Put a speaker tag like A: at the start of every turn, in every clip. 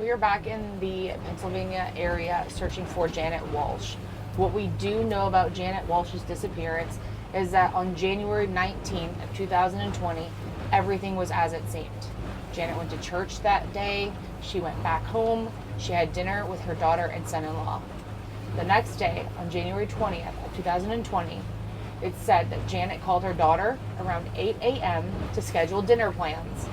A: We are back in the Pennsylvania area searching for Janet Walsh. What we do know about Janet Walsh's disappearance is that on January 19th of 2020, everything was as it seemed. Janet went to church that day. She went back home. She had dinner with her daughter and son-in-law. The next day, on January 20th of 2020, it said that Janet called her daughter around 8 a.m. to schedule dinner plans.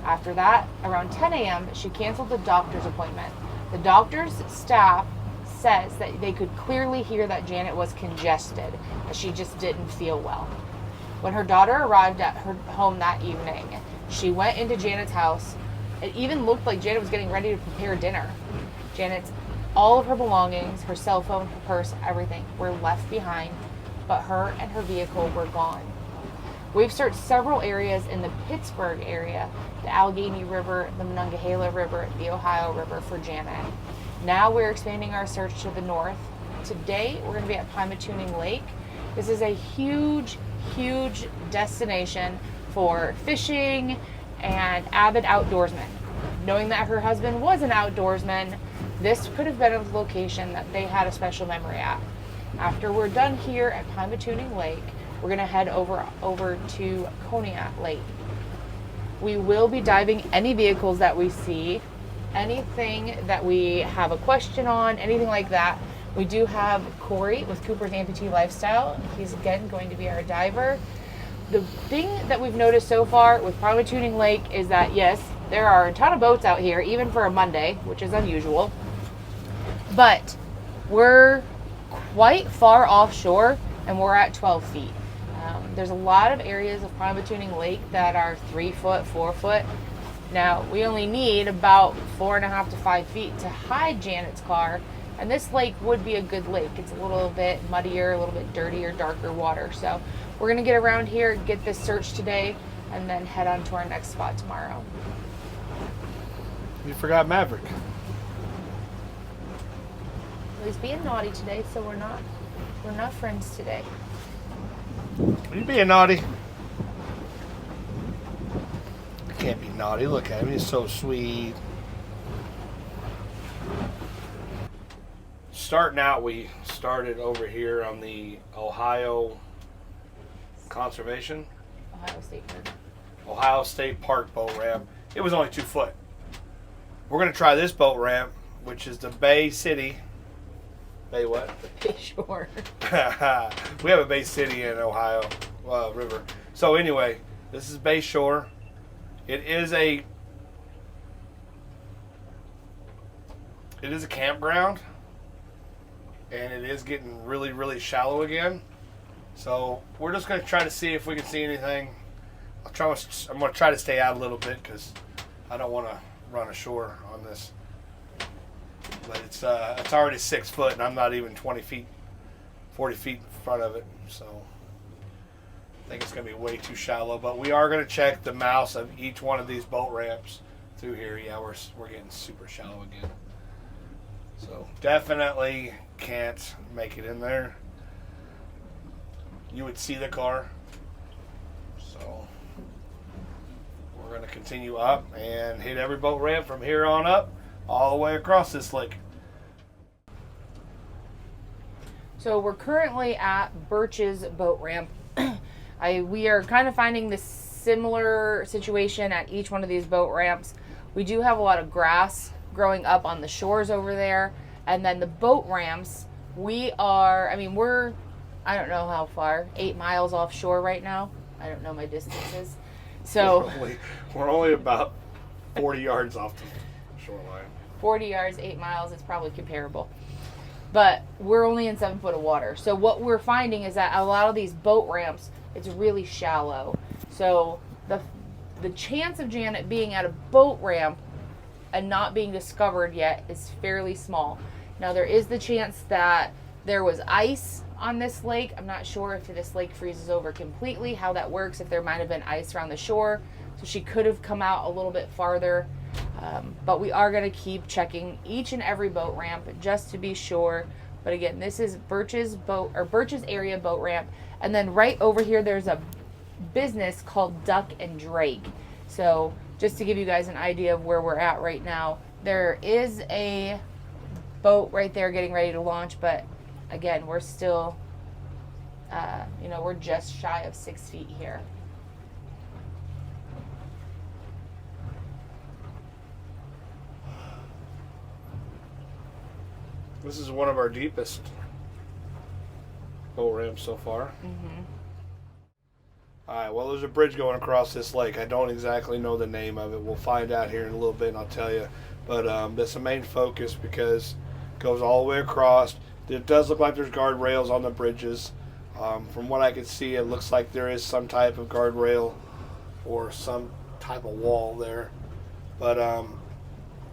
A: After that, around 10 a.m., she canceled the doctor's appointment. The doctor's staff says that they could clearly hear that Janet was congested, that she just didn't feel well. When her daughter arrived at her home that evening, she went into Janet's house. It even looked like Janet was getting ready to prepare dinner. All of her belongings, her cell phone, her purse, everything were left behind, but her and her vehicle were gone. We've searched several areas in the Pittsburgh area, the Allegheny River, the Monroeville River, the Ohio River for Janet. Now we're expanding our search to the north. Today we're going to be at Pymatuning Lake. This is a huge, huge destination for fishing and avid outdoorsmen. Knowing that her husband was an outdoorsman, this could have been a location that they had a special memory at. After we're done here at Pymatuning Lake, we're going to head over to Conneaut Lake. We will be diving any vehicles that we see, anything that we have a question on, anything like that. We do have Corey with Cooper's Amputee Lifestyle. He's again going to be our diver. The thing that we've noticed so far with Pymatuning Lake is that yes, there are a ton of boats out here, even for a Monday, which is unusual. But we're quite far offshore and we're at 12 feet. There's a lot of areas of Pymatuning Lake that are 3 foot, 4 foot. Now, we only need about 4.5 to 5 feet to hide Janet's car, and this lake would be a good lake. It's a little bit muddier, a little bit dirtier, darker water. So we're going to get around here, get this search today, and then head on to our next spot tomorrow.
B: You forgot Maverick.
A: He's being naughty today, so we're not friends today.
B: Are you being naughty? I can't be naughty. Look at him. He's so sweet. Starting out, we started over here on the Ohio Conservation. Ohio State Park boat ramp. It was only 2 foot. We're going to try this boat ramp, which is the Bay City. Bay what?
A: Bay Shore.
B: We have a Bay City in Ohio River. So anyway, this is Bay Shore. It is a campground, and it is getting really, really shallow again. So we're just going to try to see if we can see anything. I'm going to try to stay out a little bit because I don't want to run ashore on this. But it's already 6 foot, and I'm not even 20 feet, 40 feet in front of it. So I think it's going to be way too shallow. But we are going to check the mouths of each one of these boat ramps through here. Yeah, we're getting super shallow again. So definitely can't make it in there. You would see the car. So we're going to continue up and hit every boat ramp from here on up, all the way across this lake.
A: So we're currently at Birch's boat ramp. We are kind of finding this similar situation at each one of these boat ramps. We do have a lot of grass growing up on the shores over there. And then the boat ramps, we're, I don't know how far, 8 miles offshore right now. I don't know my distances. So
B: we're only about 40 yards off the shoreline.
A: 40 yards, 8 miles, it's probably comparable. But we're only in 7 foot of water. So what we're finding is that a lot of these boat ramps, it's really shallow. So the chance of Janet being at a boat ramp and not being discovered yet is fairly small. Now there is the chance that there was ice on this lake. I'm not sure if this lake freezes over completely, how that works, if there might have been ice around the shore. So she could have come out a little bit farther. But we are going to keep checking each and every boat ramp just to be sure. But again, this is Birch's area boat ramp. And then right over here, there's a business called Duck and Drake. So just to give you guys an idea of where we're at right now, There is a boat right there getting ready to launch, but again, we're still, we're just shy of 6 feet here.
B: This is one of our deepest boat ramps so far.
A: Mm-hmm.
B: All right, well, there's a bridge going across this lake. I don't exactly know the name of it. We'll find out here in a little bit, and I'll tell you. But that's the main focus because it goes all the way across. It does look like there's guardrails on the bridges. From what I can see, it looks like there is some type of guardrail or some type of wall there. But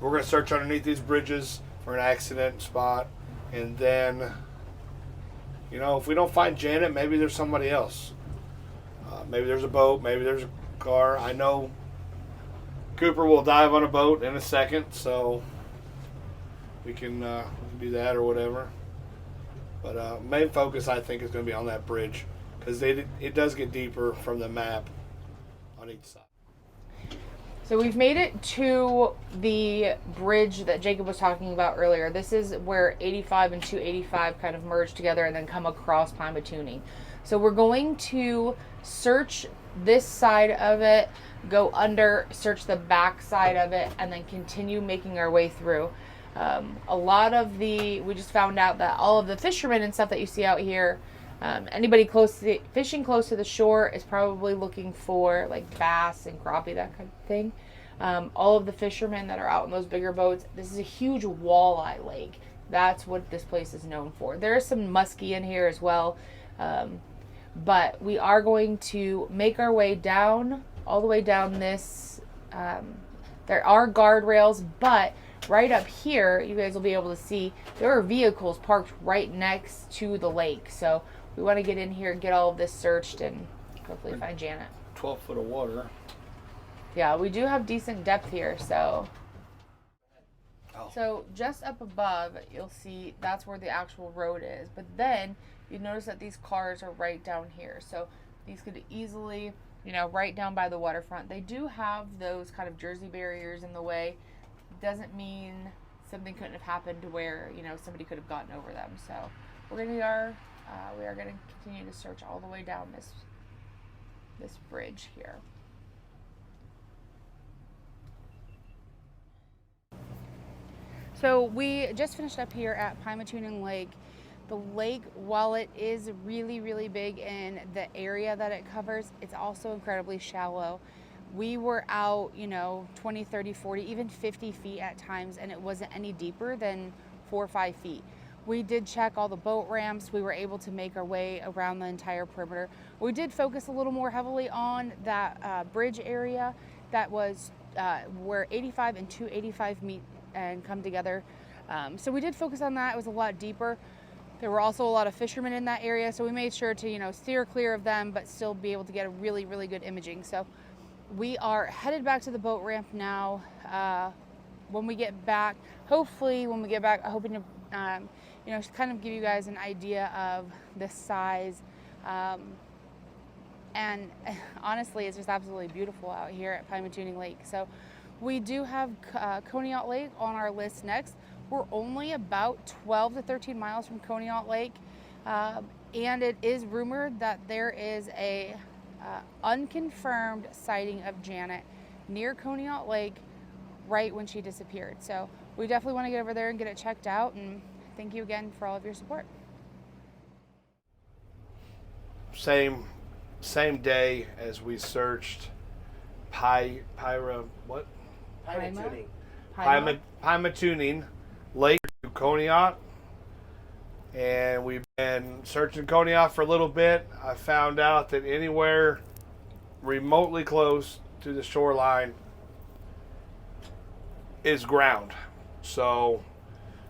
B: we're going to search underneath these bridges for an accident spot, and then, if we don't find Janet, maybe there's somebody else. Maybe there's a boat, maybe there's a car. I know Cooper will dive on a boat in a second, so we can do that or whatever. But main focus, I think, is going to be on that bridge because it does get deeper from the map on each side.
A: So we've made it to the bridge that Jacob was talking about earlier. This is where 85 and 285 kind of merge together and then come across Pymatuning. So we're going to search this side of it, go under, search the back side of it, and then continue making our way through. We just found out that all of the fishermen and stuff that you see out here, anybody fishing close to the shore is probably looking for like bass and crappie, that kind of thing. All of the fishermen that are out in those bigger boats, this is a huge walleye lake. That's what this place is known for. There is some muskie in here as well. But we are going to make our way down, all the way down this. There are guardrails, but right up here, you guys will be able to see there are vehicles parked right next to the lake. So we want to get in here, get all of this searched, and hopefully find Janet.
B: 12 foot of water.
A: Yeah, we do have decent depth here, so.
B: Oh.
A: So just up above, you'll see that's where the actual road is. But then you notice that these cars are right down here. So these could easily, right down by the waterfront. They do have those kind of Jersey barriers in the way. Doesn't mean something couldn't have happened to where, somebody could have gotten over them. So we are going to continue to search all the way down this bridge here. So we just finished up here at Pymatuning Lake. The lake, while it is really, really big in the area that it covers, it's also incredibly shallow. We were out, 20, 30, 40, even 50 feet at times, and it wasn't any deeper than 4 or 5 feet. We did check all the boat ramps. We were able to make our way around the entire perimeter. We did focus a little more heavily on that bridge area that was where 85 and 285 meet and come together. So we did focus on that. It was a lot deeper. There were also a lot of fishermen in that area, so we made sure to, steer clear of them, but still be able to get a really, really good imaging. So we are headed back to the boat ramp now. When we get back, I'm hoping to, kind of give you guys an idea of the size. And honestly, it's just absolutely beautiful out here at Pymatuning Lake. So we do have Conneaut Lake on our list next. We're only about 12 to 13 miles from Conneaut Lake, and it is rumored that there is a unconfirmed sighting of Janet near Conneaut Lake right when she disappeared. So we definitely want to get over there and get it checked out, and thank you again for all of your support.
B: Same day as we searched Pymatuning Lake to Conneaut, and we've been searching Conneaut for a little bit. I found out that anywhere remotely close to the shoreline is ground. So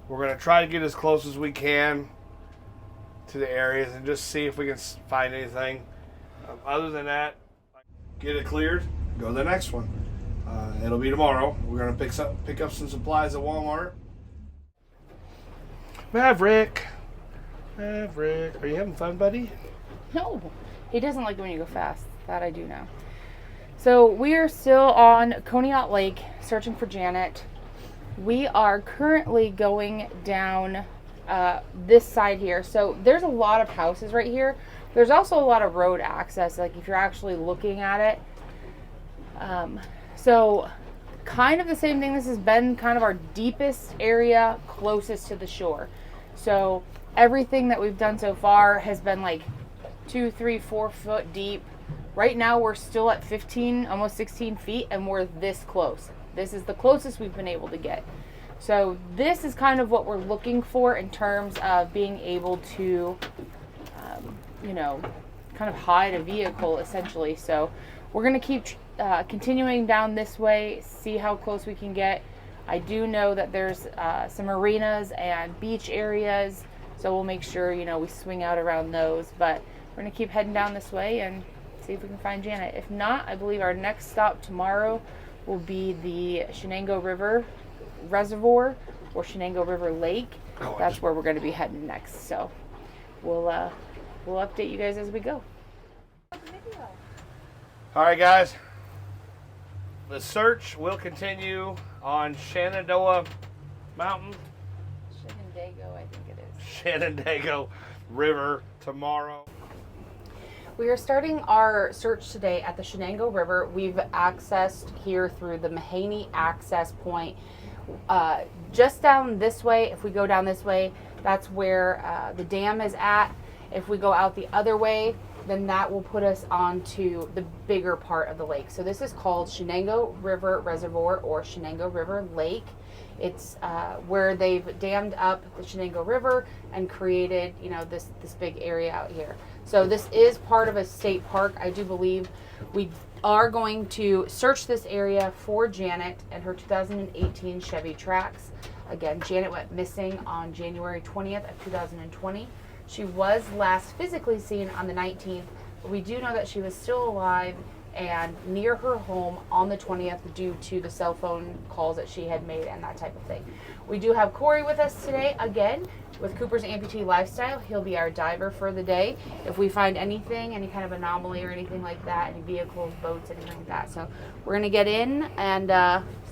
B: we're going to try to get as close as we can to the areas and just see if we can find anything. Other than that, get it cleared, go to the next one. It'll be tomorrow. We're going to pick up some supplies at Walmart. Maverick, are you having fun, buddy?
A: No, he doesn't like it when you go fast. That I do know. So we are still on Conneaut Lake searching for Janet. We are currently going down this side here. So there's a lot of houses right here. There's also a lot of road access, like if you're actually looking at it. So kind of the same thing. This has been kind of our deepest area closest to the shore. So everything that we've done so far has been like 2, 3, 4 foot deep. Right now we're still at 15, almost 16 feet, and we're this close. This is the closest we've been able to get. So this is kind of what we're looking for in terms of being able to, you know, kind of hide a vehicle essentially. So we're going to keep continuing down this way, see how close we can get. I do know that there's some marinas and beach areas, so we'll make sure, you know, we swing out around those. But we're going to keep heading down this way and see if we can find Janet. If not, I believe our next stop tomorrow will be the Shenango River Reservoir or Shenango River Lake. That's where we're going to be heading next. So we'll update you guys as we go.
B: All right, guys. The search will continue on Shenandoah Mountain.
A: Shenandoah, I think it is.
B: Shenango River tomorrow.
A: We are starting our search today at the Shenango River. We've accessed here through the Mahaney access point. Just down this way, if we go down this way, that's where the dam is at. If we go out the other way, then that will put us onto the bigger part of the lake. So this is called Shenango River Reservoir or Shenango River Lake. It's where they've dammed up the Shenango River and created, you know, this big area out here. So this is part of a state park. I do believe we are going to search this area for Janet and her 2018 Chevy Trax. Again, Janet went missing on January 20th of 2020. She was last physically seen on the 19th, but we do know that she was still alive and near her home on the 20th due to the cell phone calls that she had made and that type of thing. We do have Corey with us today again with Cooper's Amputee Lifestyle. He'll be our diver for the day if we find anything, any kind of anomaly or anything like that, any vehicles, boats, anything like that. So we're going to get in and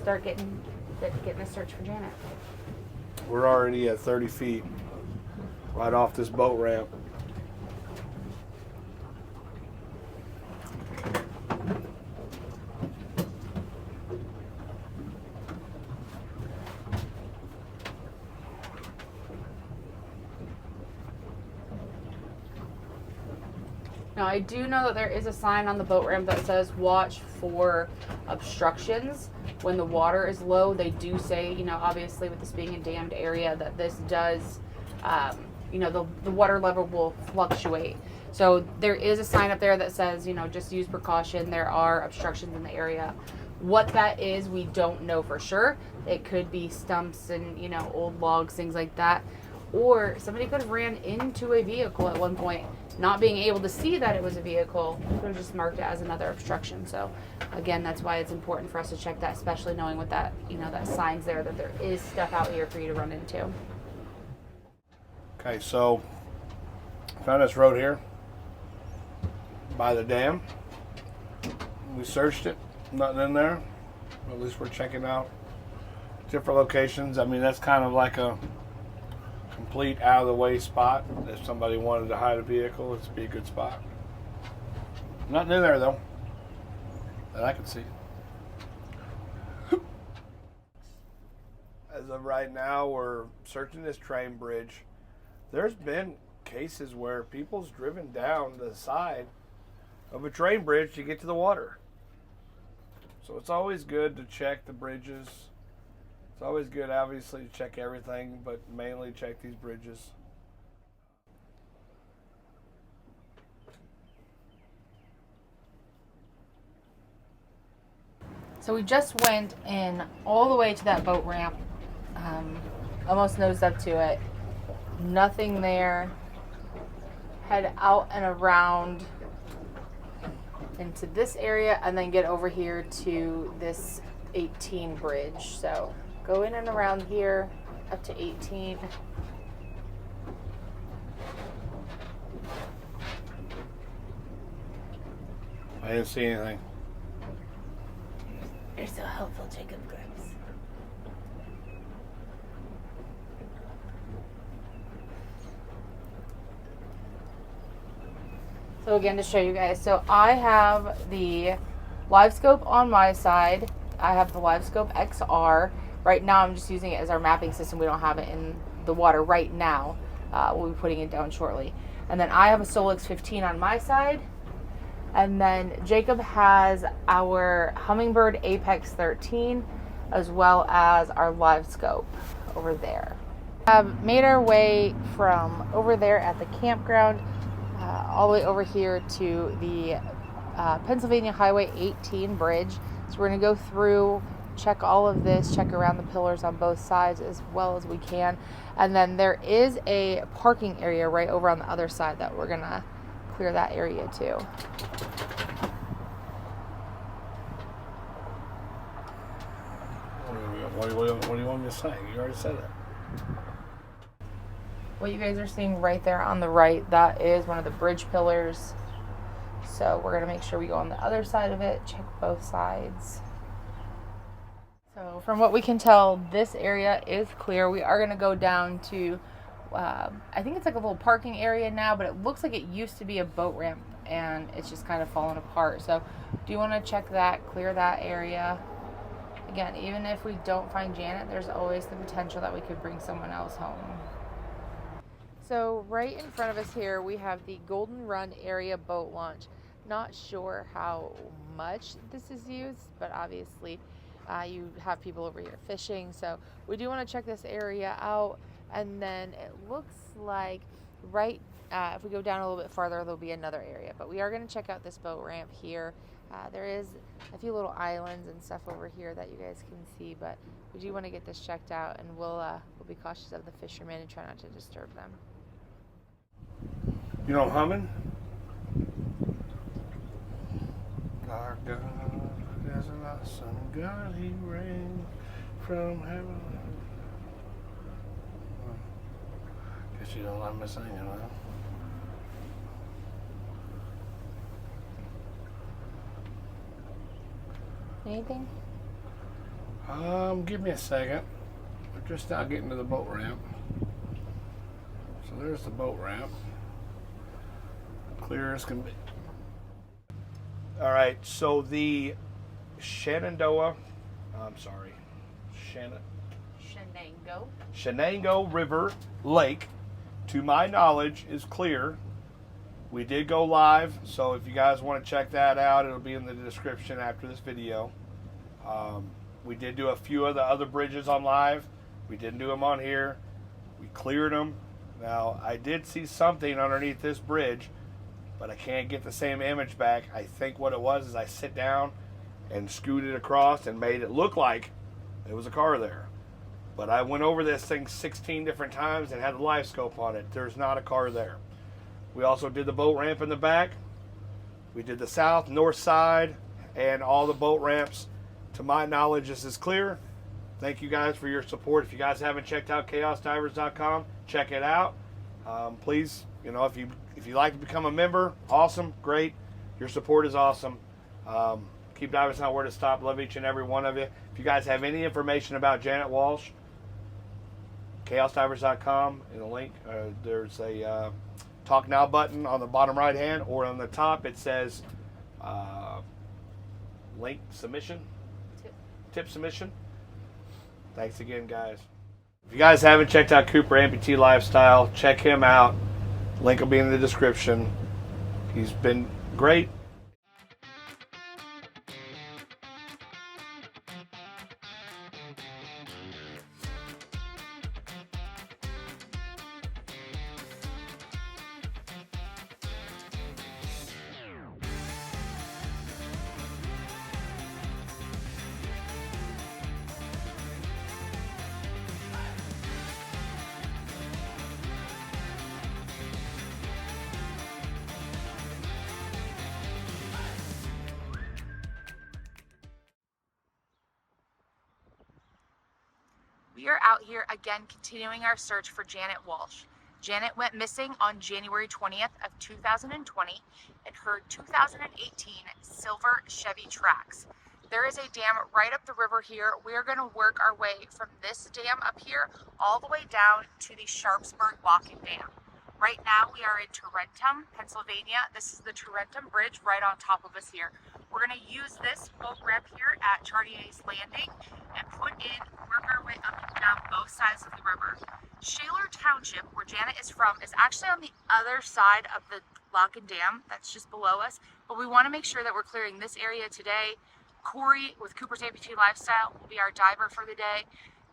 A: start getting a search for Janet.
B: We're already at 30 feet right off this boat ramp.
A: Now, I do know that there is a sign on the boat ramp that says watch for obstructions. When the water is low, they do say, you know, obviously with this being a dammed area, that this does, you know, the water level will fluctuate. So there is a sign up there that says, you know, just use precaution. There are obstructions in the area. What that is, we don't know for sure. It could be stumps and, you know, old logs, things like that. Or somebody could have ran into a vehicle at one point. Not being able to see that it was a vehicle, could have just marked it as another obstruction. So again, that's why it's important for us to check that, especially knowing what that, you know, that sign's there that there is stuff out here for you to run into.
B: Okay, so found this road here by the dam. We searched it, nothing in there. At least we're checking out different locations. I mean, that's kind of like a complete out of the way spot. If somebody wanted to hide a vehicle, it'd be a good spot. Nothing in there though that I can see. As of right now, we're searching this train bridge. There's been cases where people's driven down the side of a train bridge to get to the water. So it's always good to check the bridges. It's always good, obviously, to check everything, but mainly check these bridges.
A: So we just went in all the way to that boat ramp, almost nosed up to it. Nothing there. Head out and around into this area and then get over here to this 18 bridge. So go in and around here up to 18.
B: I didn't see anything.
A: You're so helpful, Jacob Grimes. So again, to show you guys, so I have the live scope on my side. I have the live scope XR. Right now I'm just using it as our mapping system. We don't have it in the water right now. We'll be putting it down shortly. And then I have a Solix 15 on my side. And then Jacob has our Humminbird Apex 13 as well as our live scope over there. Have made our way from over there at the campground all the way over here to the Pennsylvania Highway 18 bridge. So we're going to go through, check all of this, check around the pillars on both sides as well as we can. And then there is a parking area right over on the other side that we're going to clear that area too.
B: What do you want me to say? You already said it.
A: What you guys are seeing right there on the right, that is one of the bridge pillars. So we're going to make sure we go on the other side of it, check both sides. So from what we can tell, this area is clear. We are going to go down to, I think it's like a little parking area now, but it looks like it used to be a boat ramp and it's just kind of fallen apart. So do you want to check that, clear that area? Again, even if we don't find Janet, there's always the potential that we could bring someone else home. So right in front of us here, we have the Golden Run area boat launch. Not sure how much this is used, but obviously you have people over here fishing. So we do want to check this area out. And then it looks like if we go down a little bit farther, there'll be another area. But we are going to check out this boat ramp here. There is a few little islands and stuff over here that you guys can see, but we do want to get this checked out, and we'll be cautious of the fishermen and try not to disturb them.
B: You know humming? Our God is an awesome God, He rained from heaven. Guess you don't like me singing, huh?
A: Anything?
B: Give me a second. We're just now getting to the boat ramp. So there's the boat ramp. Clear as can be. All right, so the Shenango River Lake, to my knowledge, is clear. We did go live, so if you guys want to check that out, it'll be in the description after this video. We did do a few of the other bridges on live. We didn't do them on here. We cleared them. Now, I did see something underneath this bridge, but I can't get the same image back. I think what it was is I sit down and scooted across and made it look like there was a car there. But I went over this thing 16 different times and had the live scope on it. There's not a car there. We also did the boat ramp in the back. We did the south, north side, and all the boat ramps. To my knowledge, this is clear. Thank you guys for your support. If you guys haven't checked out chaosdivers.com, check it out. Please, if you like to become a member, awesome, great. Your support is awesome. Keep diving, it's not where to stop. Love each and every one of you. If you guys have any information about Janet Walsh, chaosdivers.com, in the link, there's a Talk Now button on the bottom right hand, or on the top it says link submission, tip submission. Thanks again, guys. If you guys haven't checked out Cooper Amputee Lifestyle, check him out. Link will be in the description. He's been great.
A: We are out here again continuing our search for Janet Walsh. Janet went missing on January 20th of 2020 in her 2018 silver Chevy Trax. There is a dam right up the river here. We are going to work our way from this dam up here all the way down to the Sharpsburg Walking Dam. Right now we are in Tarentum, Pennsylvania. This is the Tarentum Bridge right on top of us here. We're going to use this boat ramp here at Chartier's Landing and work our way up and down both sides of the river. Shaler Township, where Janet is from, is actually on the other side of the lock and dam. That's just below us. But we want to make sure that we're clearing this area today. Corey with Cooper's Amputee Lifestyle will be our diver for the day.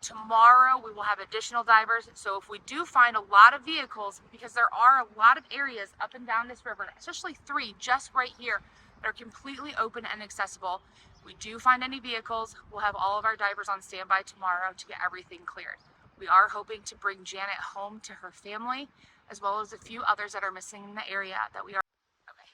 A: Tomorrow we will have additional divers, so if we do find a lot of vehicles, because there are a lot of areas up and down this river, especially 3 just right here that are completely open and accessible. We do find any vehicles, we'll have all of our divers on standby tomorrow to get everything cleared. We are hoping to bring Janet home to her family, as well as a few others that are missing in the area that we are. Okay.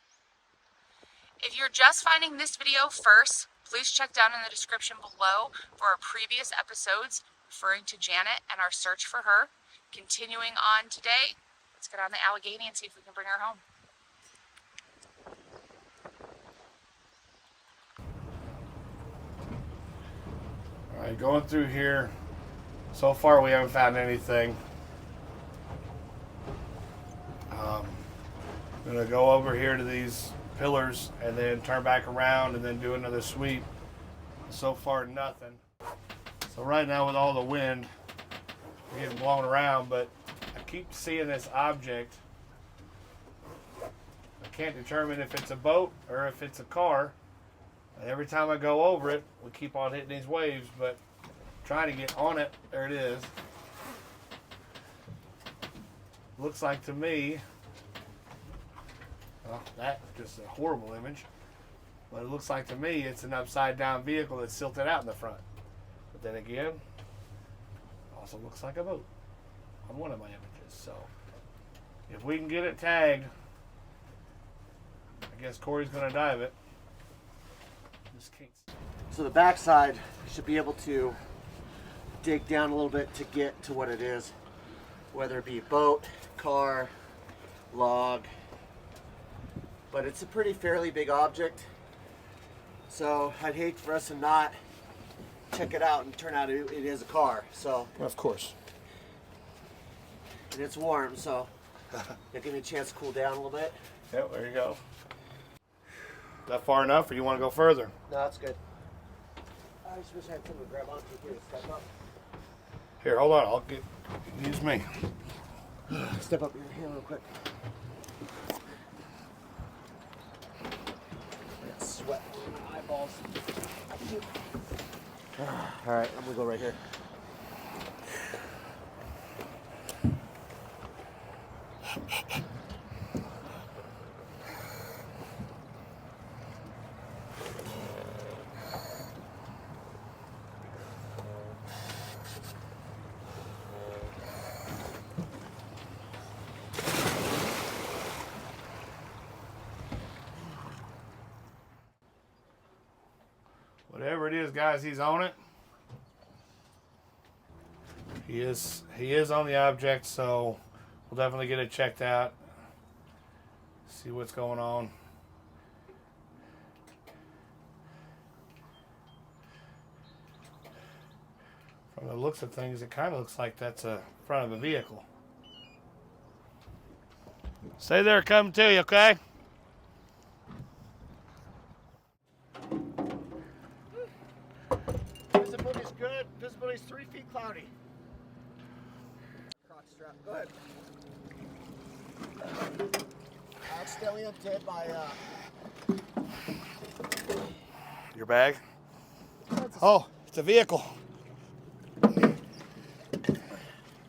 A: If you're just finding this video first, please check down in the description below for our previous episodes referring to Janet and our search for her. Continuing on today, let's get on the Allegheny and see if we can bring her home.
B: All right, going through here. So far we haven't found anything. I'm gonna go over here to these pillars and then turn back around and then do another sweep. So far nothing. So right now with all the wind, we're getting blown around, but I keep seeing this object. I can't determine if it's a boat or if it's a car. And every time I go over it, we keep on hitting these waves, but trying to get on it. There it is. Looks like to me, well, that's just a horrible image, but it looks like to me it's an upside down vehicle that's silted out in the front. But then again, also looks like a boat on one of my images. So if we can get it tagged, I guess Corey's gonna dive it. Just can't.
C: So the backside should be able to dig down a little bit to get to what it is, whether it be boat, car, log, but it's a pretty fairly big object. So I'd hate for us to not check it out and turn out it is a car. So
B: Of course.
C: and it's warm, so it'll give me a chance to cool down a little bit.
B: Yep, there you go. Is that far enough, or you want to go further?
C: No, that's good. I just wish I had something to grab onto here to step up.
B: Here, hold on. I'll use me.
C: Step up here real quick. I got sweat on my eyeballs. All right, I'm gonna go right here.
B: Whatever it is, guys, he's on it. He is on the object, so we'll definitely get it checked out. See what's going on. From the looks of things, it kind of looks like that's a front of a vehicle. Stay there, coming to you, okay?
C: Visibility's good. Visibility's 3 feet cloudy. Croc strap. Go ahead. I accidentally undid my
B: Your bag? Oh, it's a vehicle.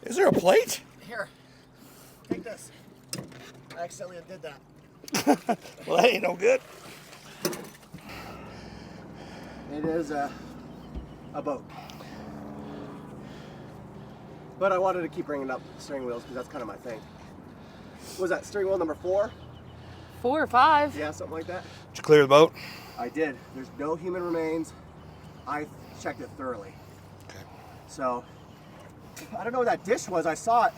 B: Is there a plate?
C: Here, take this. I accidentally undid that.
B: Well, that ain't no good.
C: It is a boat. But I wanted to keep bringing up steering wheels because that's kind of my thing. What was that, steering wheel number 4?
A: 4 or 5.
C: Yeah, something like that.
B: Did you clear the boat?
C: I did. There's no human remains. I checked it thoroughly.
B: Okay.
C: So, I don't know what that dish was. I saw it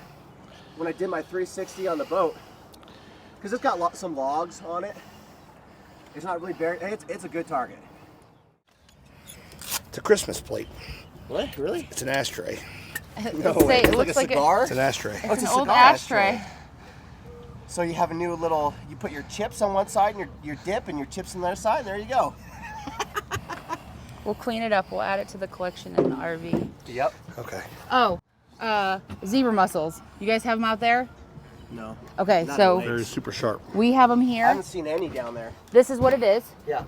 C: when I did my 360 on the boat. Because it's got some logs on it. It's not really buried. It's a good target.
B: It's a Christmas plate.
C: What? Really?
B: It's an ashtray.
C: No way.
A: It
C: It's like
A: looks
C: a
A: like
C: cigar?
B: It's an ashtray.
C: Oh,
A: It's
C: it's
A: an
C: a
A: old
C: cigar
A: ashtray.
C: So you have a new little, you put your chips on one side and your dip and your chips on the other side, and there you go.
D: We'll clean it up. We'll add it to the collection in the RV.
C: Yep.
B: Okay.
A: Oh, zebra mussels. You guys have them out there?
C: No.
A: Okay,
C: Not
A: so
B: They're super sharp.
A: we have them
C: I
A: here.
C: haven't seen any down there.
A: This is what it is.
C: Yeah.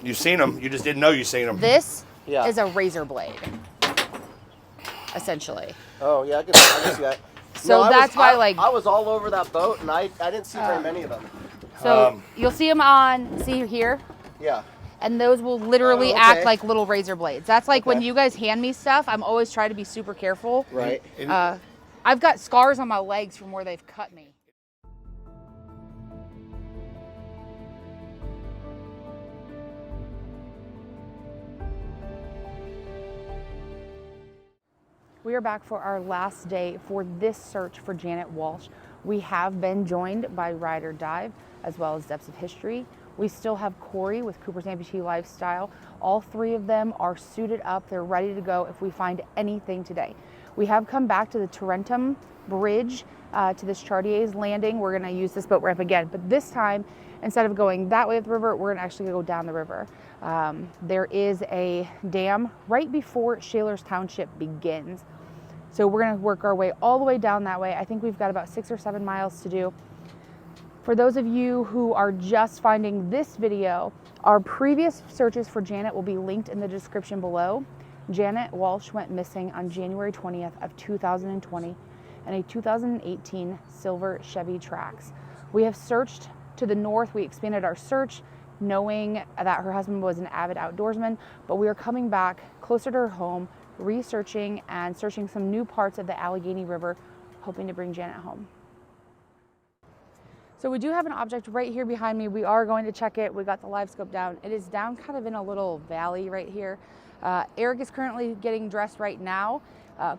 B: You've seen them. You just didn't know you've seen them.
A: This
C: Yeah.
A: is a razor blade, essentially.
C: Oh, yeah, I can see that.
A: So that's why,
C: I was all over that boat, and I didn't see very many of them.
A: So you'll see them on, see here?
C: Yeah.
A: And those will literally
C: Oh, okay.
A: act like little razor blades. That's like when
C: Okay.
A: you guys hand me stuff, I'm always trying to be super careful.
C: Right.
A: I've got scars on my legs from where they've cut me. We are back for our last day for this search for Janet Walsh. We have been joined by Ride or Dive, as well as Depths of History. We still have Corey with Cooper's Amputee Lifestyle. All three of them are suited up. They're ready to go if we find anything today. We have come back to the Tarentum Bridge, to this Chartier's Landing. We're gonna use this boat ramp again, but this time, instead of going that way up the river, we're gonna actually go down the river. There is a dam right before Shaler's Township begins. So we're gonna work our way all the way down that way. I think we've got about 6 or 7 miles to do. For those of you who are just finding this video, our previous searches for Janet will be linked in the description below. Janet Walsh went missing on January 20th of 2020 in a 2018 silver Chevy Trax. We have searched to the north. We expanded our search knowing that her husband was an avid outdoorsman, but we are coming back closer to her home, researching and searching some new parts of the Allegheny River, hoping to bring Janet home. So we do have an object right here behind me. We are going to check it. We got the live scope down. It is down kind of in a little valley right here. Eric is currently getting dressed right now.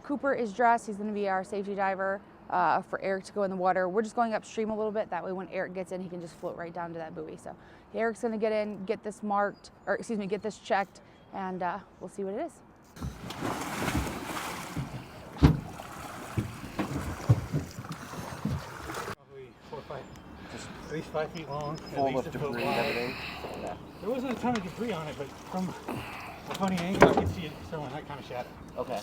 A: Cooper is dressed. He's going to be our safety diver for Eric to go in the water. We're just going upstream a little bit. That way when Eric gets in, he can just float right down to that buoy. So Eric's going to get in, get this marked, or excuse me, get this checked, and we'll see what it is.
E: Probably 4 or 5, just at least 5 feet long, at
C: Full
E: least
C: of
E: a foot
C: debris and
E: wide.
C: everything.
E: There wasn't a ton of debris on it, but from a funny angle, I could see it throwing that kind of shadow.
C: Okay.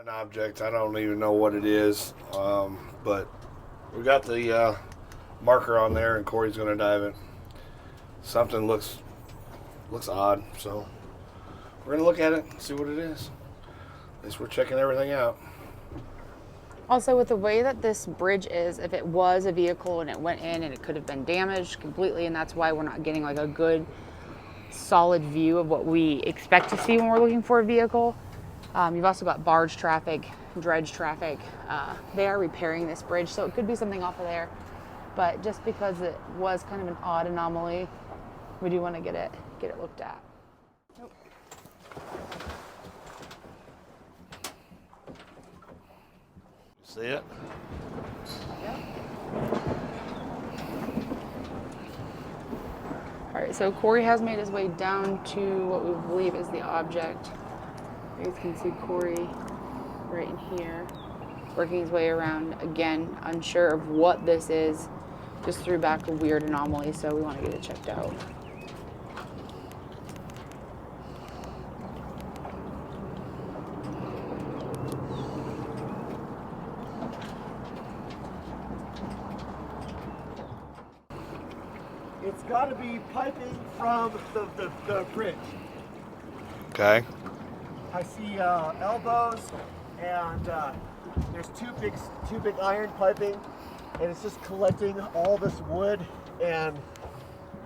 B: An object. I don't even know what it is, but we got the marker on there, and Corey's going to dive it. Something looks odd, so we're going to look at it and see what it is. At least we're checking everything out.
A: Also, with the way that this bridge is, if it was a vehicle and it went in and it could have been damaged completely, and that's why we're not getting like a good solid view of what we expect to see when we're looking for a vehicle. You've also got barge traffic, dredge traffic. They are repairing this bridge, so it could be something off of there. But just because it was kind of an odd anomaly, we do want to get it looked at. Nope.
B: See it?
A: Yep. All right, so Corey has made his way down to what we believe is the object. You guys can see Corey right in here, working his way around. Again, unsure of what this is. Just threw back a weird anomaly, so we want to get it checked out.
C: It's got to be piping from the bridge.
B: Okay.
C: I see elbows, and there's two big iron piping, and it's just collecting all this wood and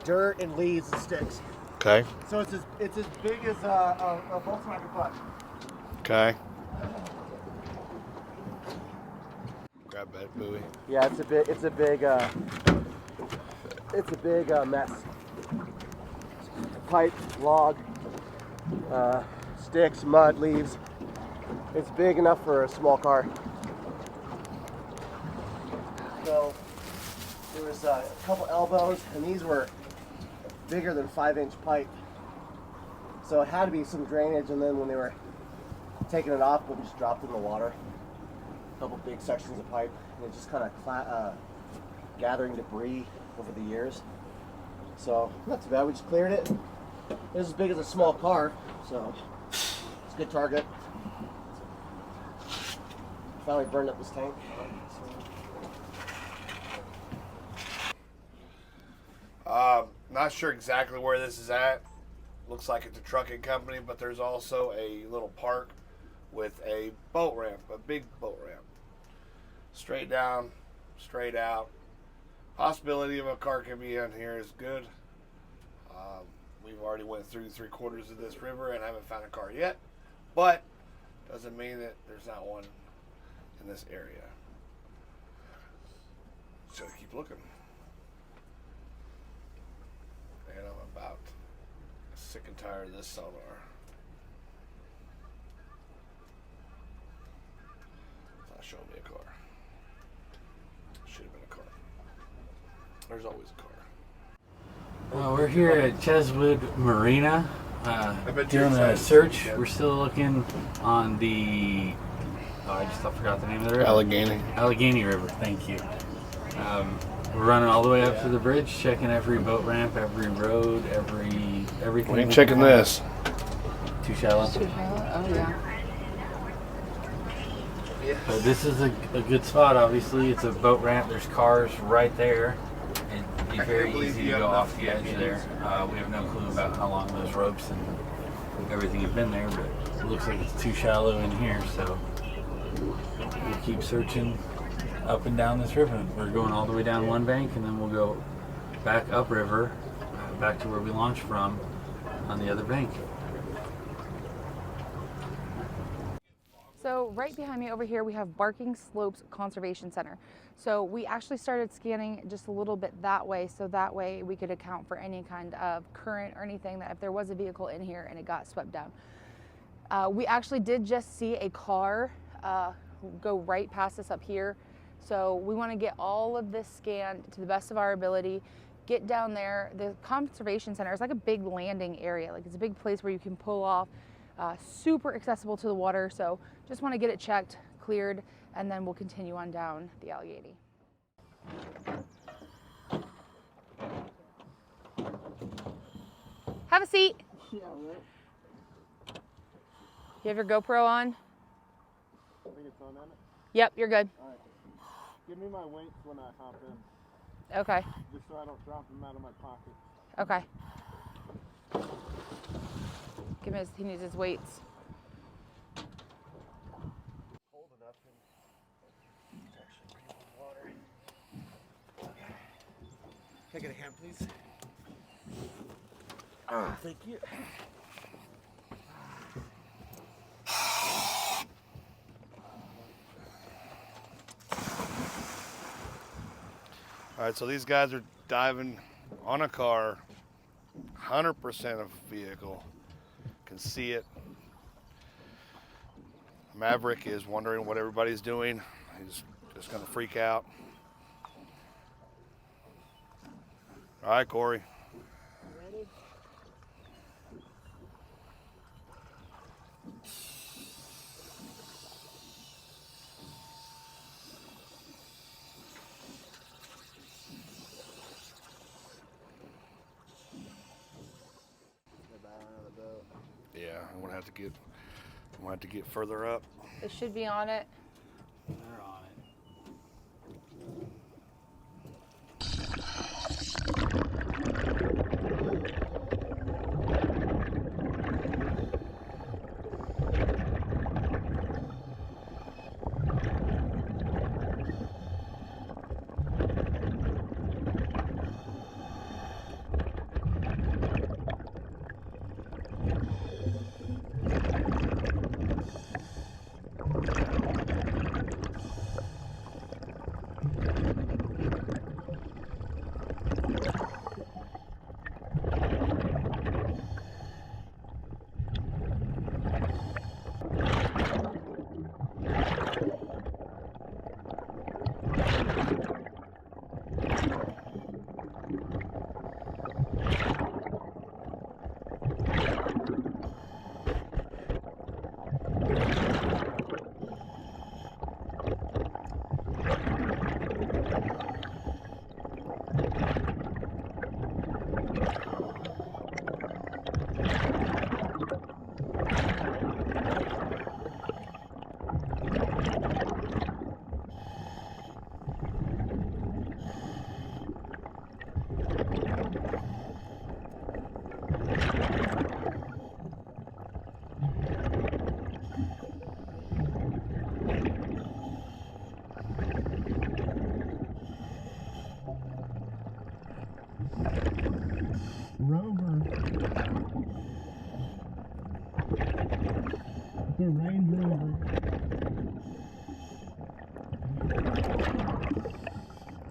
C: dirt and leaves and sticks.
B: Okay.
C: So it's as big as a Volkswagen butt.
B: Okay. Grab that buoy.
C: Yeah, it's a big mess. Pipe, log, sticks, mud, leaves. It's big enough for a small car. So there was a couple elbows, and these were bigger than 5-inch pipe. So it had to be some drainage, and then when they were taking it off, we just dropped it in the water. a couple big sections of pipe, and it's just kind of gathering debris over the years. So not too bad. We just cleared it. It was as big as a small car, so it's a good target. Finally burned up this tank.
B: Not sure exactly where this is at. Looks like it's a trucking company, but there's also a little park with a boat ramp, a big boat ramp. Straight down, straight out. Possibility of a car can be in here is good. We've already went through 3/4 of this river and haven't found a car yet, but doesn't mean that there's not one in this area. So keep looking. And I'm about sick and tired of this sonar. It's not showing me a car. Should have been a car. There's always a car.
F: We're here at Cheswood Marina doing a search. We're still looking on the, I just forgot the name of the river. Allegheny River, thank you. We're running all the way up to the bridge, checking every boat ramp, every road, everything.
B: We ain't checking this.
F: Too shallow?
D: Too shallow? Oh, yeah.
F: So this is a good spot, obviously. It's a boat ramp. There's cars right there. It'd be very easy to go off the edge there. We have no clue about how long those ropes and everything have been there, but it looks like it's too shallow in here, so we'll keep searching up and down this river. We're going all the way down one bank, and then we'll go back upriver, back to where we launched from on the other bank.
D: So right behind me over here, we have Barking Slopes Conservation Center. So we actually started scanning just a little bit that way, so that way we could account for any kind of current or anything that if there was a vehicle in here and it got swept down. We actually did just see a car go right past us up here. So we want to get all of this scanned to the best of our ability, get down there. The Conservation Center is like a big landing area. Like it's a big place where you can pull off, super accessible to the water. So just want to get it checked, cleared, and then we'll continue on down the Allegheny. Have a seat.
C: Yeah, right.
D: You have your GoPro on?
C: I think it's on it.
D: Yep, you're good.
C: All right. Give me my weights when I hop in,
D: Okay,
C: just so I don't drop them out of my pocket.
D: okay. Give him his, he needs his weights.
C: Cold enough and it's actually pretty warm water. Can I get a hand, please? Thank you.
B: All right, so these guys are diving on a car, 100% of vehicle, can see it. Maverick is wondering what everybody's doing. He's just gonna freak out. All right, Corey.
C: Ready?
B: Yeah, I'm gonna have to get further up.
D: It should be on it.
F: They're on it.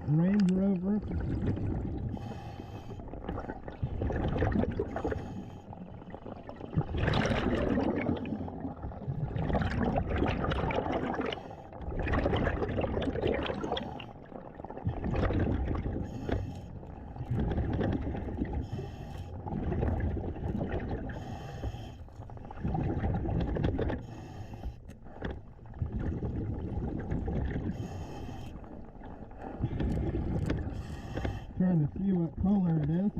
G: Range Rover. Trying to see what color it is.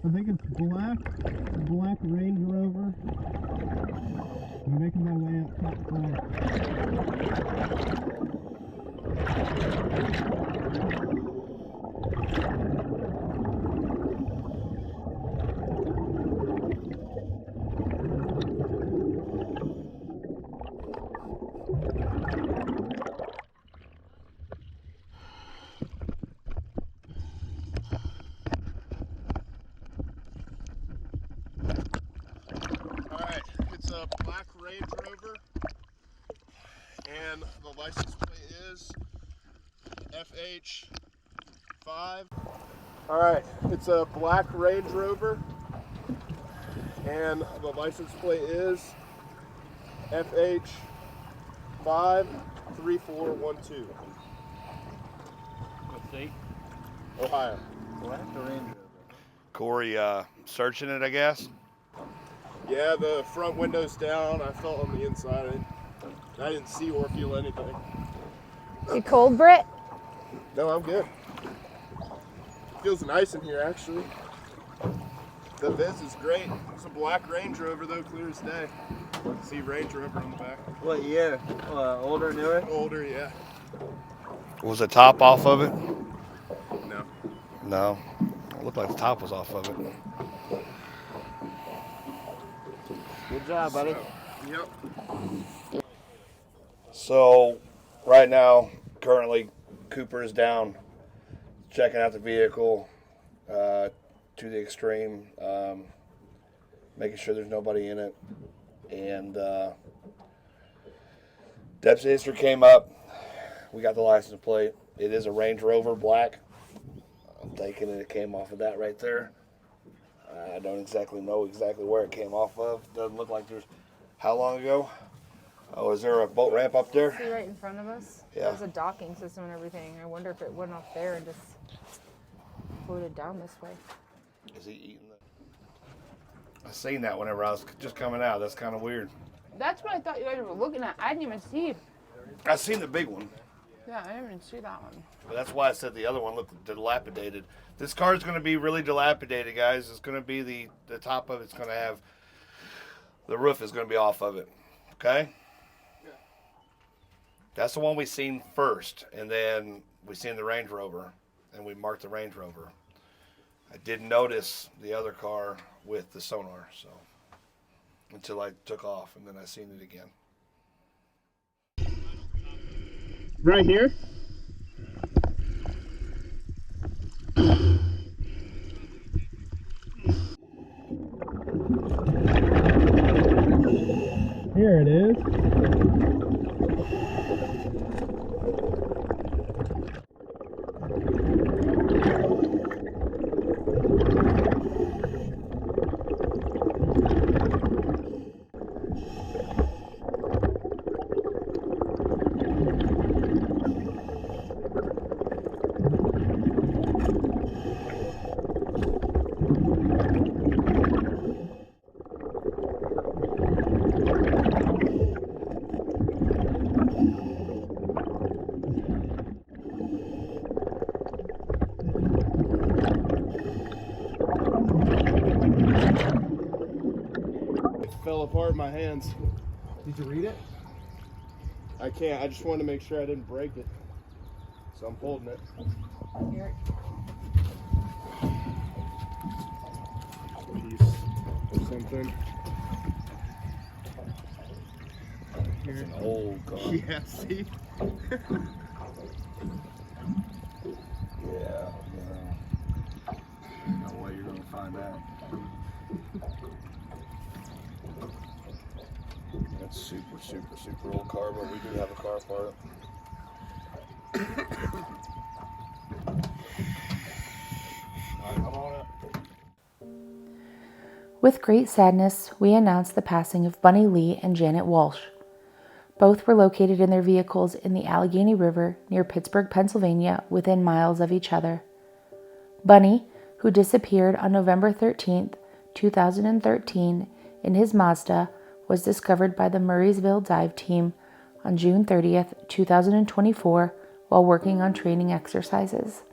G: I think it's black Range Rover. I'm making my way up top side.
H: It's a black Range Rover, and the license plate is FH5. Alright, it's a black Range Rover, and the license plate is FH53412.
E: What state?
H: Ohio.
F: Black Range Rover.
B: Corey searching it, I guess.
H: Yeah, the front window's down. I felt on the inside. I didn't see or feel anything.
D: You cold, Britt?
H: No, I'm good. Feels nice in here, actually. The Viz is great. It's a black Range Rover, though, clear as day. See Range Rover on the back.
C: What year? Older, newer?
H: Older, yeah.
B: Was the top off of it?
H: No.
B: No. It looked like the top was off of it.
C: Good job, buddy.
H: Yep.
B: So, right now, currently, Cooper is down, checking out the vehicle to the extreme, making sure there's nobody in it. And depth history came up. We got the license plate. It is a Range Rover black. I'm thinking it came off of that right there. I don't exactly know where it came off of. Doesn't look like there's. How long ago? Oh, is there a boat ramp up there?
D: See right in front of us?
B: Yeah.
D: There's a docking system and everything. I wonder if it went off there and just floated down this way.
B: Is he eating the? I seen that whenever I was just coming out. That's kind of weird.
D: That's what I thought you guys were looking at. I didn't even see.
B: I seen the big one,
D: Yeah, I didn't even see that one.
B: but that's why I said the other one looked dilapidated. This car is going to be really dilapidated, guys. It's going to be the top of it's going to have the roof is going to be off of it. Okay. That's the one we seen first, and then we seen the Range Rover, and we marked the Range Rover. I didn't notice the other car with the sonar, so until I took off, and then I seen it again.
G: Right here? Here it is.
H: Fell apart in my hands.
C: Did you read it?
H: I can't. I just wanted to make sure I didn't break it. So I'm holding it.
D: Here.
H: Piece or something.
B: It's an old car.
H: Yeah, see?
B: Yeah. No way you're gonna find that. super, super, super old car, but we do have a car for it. Come on up.
D: With great sadness, we announce the passing of Bunnie Lee and Janet Walsh. Both were located in their vehicles in the Allegheny River near Pittsburgh, Pennsylvania, within miles of each other. Bunnie, who disappeared on November 13th, 2013, in his Mazda, was discovered by the Murrysville Dive Team on June 30th, 2024, while working on training exercises.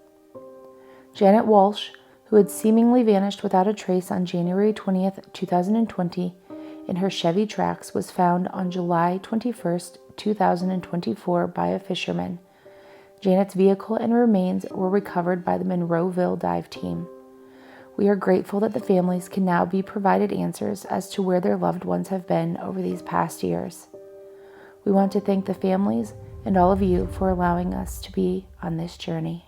D: Janet Walsh, who had seemingly vanished without a trace on January 20th, 2020, in her Chevy Trax, was found on July 21st, 2024 by a fisherman. Janet's vehicle and remains were recovered by the Monroeville Dive Team. We are grateful that the families can now be provided answers as to where their loved ones have been over these past years. We want to thank the families and all of you for allowing us to be on this journey.